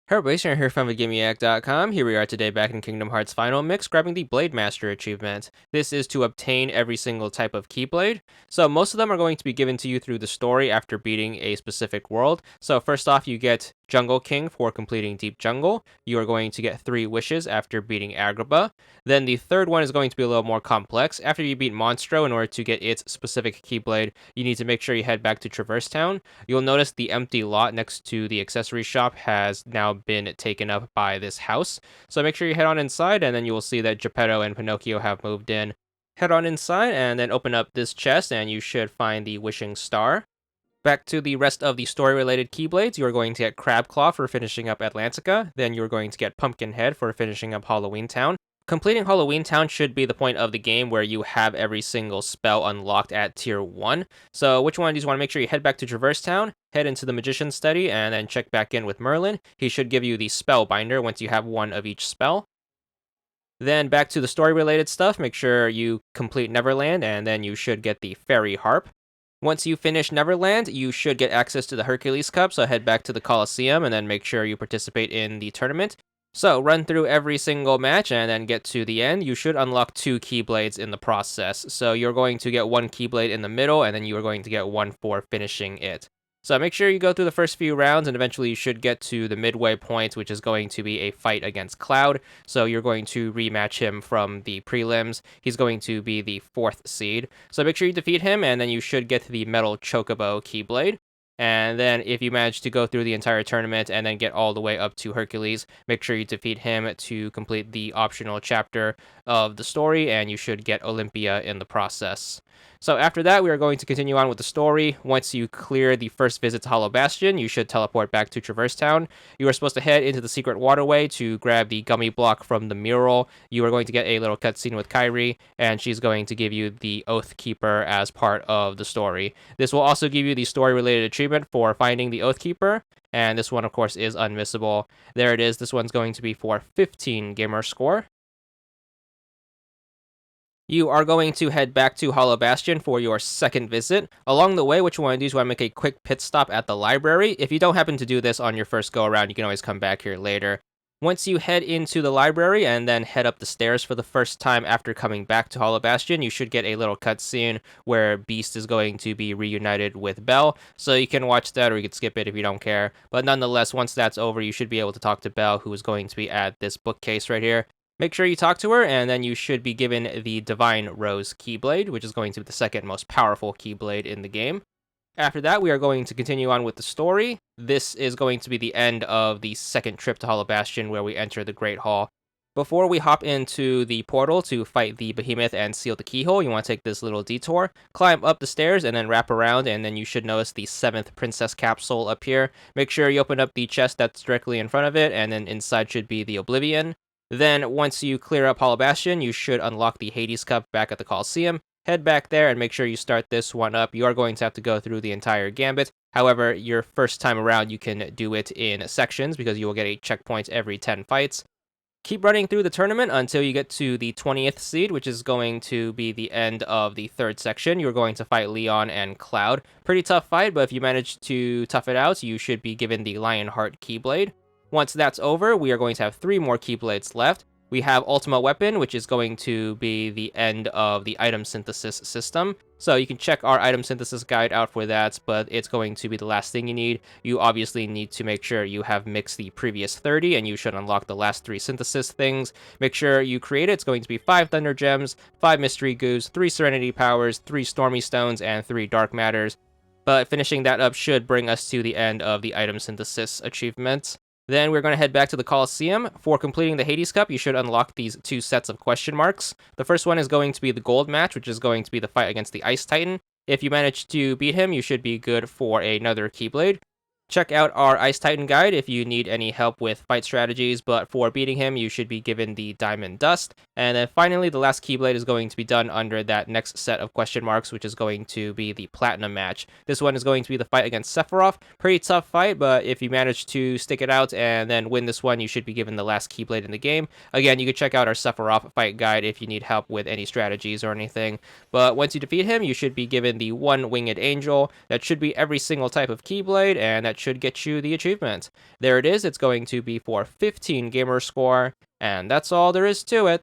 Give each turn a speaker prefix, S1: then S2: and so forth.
S1: Harp here from VidGamiac.com. Here we are today back in Kingdom Hearts Final Mix, grabbing the Blade Master achievement. This is to obtain every single type of Keyblade. So most of them are going to be given to you through the story after beating a specific world. So first off, you get Jungle King for completing Deep Jungle. You are going to get 3 wishes after beating Agrabah. Then the third one is going to be a little more complex. After you beat Monstro, in order to get its specific Keyblade, you need to make sure you head back to Traverse Town. You'll notice the empty lot next to the accessory shop has now been taken up by this house. So make sure you head on inside, and then you will see that Geppetto and Pinocchio have moved in. Head on inside and then open up this chest, and you should find the Wishing Star. Back to the rest of the story-related Keyblades, you are going to get Crabclaw for finishing up Atlantica. Then you're going to get Pumpkinhead for finishing up Halloween Town. Completing Halloween Town should be the point of the game where you have every single spell unlocked at Tier 1. So which one do you want to make sure you head back to Traverse Town, head into the Magician's Study, and then check back in with Merlin. He should give you the Spellbinder once you have one of each spell. Then back to the story-related stuff, make sure you complete Neverland, and then you should get the Fairy Harp. Once you finish Neverland, you should get access to the Hercules Cup, so head back to the Colosseum and then make sure you participate in the tournament. So run through every single match and then get to the end. You should unlock 2 Keyblades in the process. So you're going to get 1 Keyblade in the middle, and then you are going to get 1 for finishing it. So make sure you go through the first few rounds, and eventually you should get to the midway point, which is going to be a fight against Cloud. So you're going to rematch him from the prelims. He's going to be the 4th seed. So make sure you defeat him, and then you should get the Metal Chocobo Keyblade. And then if you manage to go through the entire tournament and then get all the way up to Hercules, make sure you defeat him to complete the optional chapter of the story, and you should get Olympia in the process. So after that, we are going to continue on with the story. Once you clear the first visit to Hollow Bastion, you should teleport back to Traverse Town. You are supposed to head into the secret waterway to grab the gummy block from the mural. You are going to get a little cutscene with Kairi, and she's going to give you the Oathkeeper as part of the story. This will also give you the story-related achievement for finding the Oathkeeper, and this one, of course, is unmissable. There it is. This one's going to be for 15 gamer score. You are going to head back to Hollow Bastion for your second visit. Along the way, what you want to do is you want to make a quick pit stop at the library. If you don't happen to do this on your first go around, you can always come back here later. Once you head into the library and then head up the stairs for the first time after coming back to Hollow Bastion, you should get a little cutscene where Beast is going to be reunited with Belle. So you can watch that, or you can skip it if you don't care. But nonetheless, once that's over, you should be able to talk to Belle, who is going to be at this bookcase right here. Make sure you talk to her, and then you should be given the Divine Rose Keyblade, which is going to be the second most powerful Keyblade in the game. After that, we are going to continue on with the story. This is going to be the end of the second trip to Hollow Bastion, where we enter the Great Hall. Before we hop into the portal to fight the Behemoth and seal the keyhole, you want to take this little detour, climb up the stairs, and then wrap around, and then you should notice the 7th Princess Capsule up here. Make sure you open up the chest that's directly in front of it, and then inside should be the Oblivion. Then, once you clear up Hollow Bastion, you should unlock the Hades Cup back at the Colosseum. Head back there and make sure you start this one up. You are going to have to go through the entire gambit. However, your first time around, you can do it in sections because you will get a checkpoint every 10 fights. Keep running through the tournament until you get to the 20th seed, which is going to be the end of the 3rd section. You're going to fight Leon and Cloud. Pretty tough fight, but if you manage to tough it out, you should be given the Lionheart Keyblade. Once that's over, we are going to have 3 more Keyblades left. We have Ultima Weapon, which is going to be the end of the item synthesis system. So you can check our item synthesis guide out for that, but it's going to be the last thing you need. You obviously need to make sure you have mixed the previous 30, and you should unlock the last 3 synthesis things. Make sure you create it. It's going to be 5 Thunder Gems, 5 Mystery Goos, 3 Serenity Powers, 3 Stormy Stones, and 3 Dark Matters. But finishing that up should bring us to the end of the item synthesis achievements. Then we're going to head back to the Colosseum. For completing the Hades Cup, you should unlock these 2 sets of question marks. The first one is going to be the gold match, which is going to be the fight against the Ice Titan. If you manage to beat him, you should be good for another Keyblade. Check out our Ice Titan guide if you need any help with fight strategies, but for beating him, you should be given the Diamond Dust. And then finally, the last Keyblade is going to be done under that next set of question marks, which is going to be the Platinum match. This one is going to be the fight against Sephiroth. Pretty tough fight, but if you manage to stick it out and then win this one, you should be given the last Keyblade in the game. Again, you can check out our Sephiroth fight guide if you need help with any strategies or anything. But once you defeat him, you should be given the 1 Winged Angel. That should be every single type of Keyblade, and that that should get you the achievement. There it is. It's going to be for 15 gamer score, and that's all there is to it.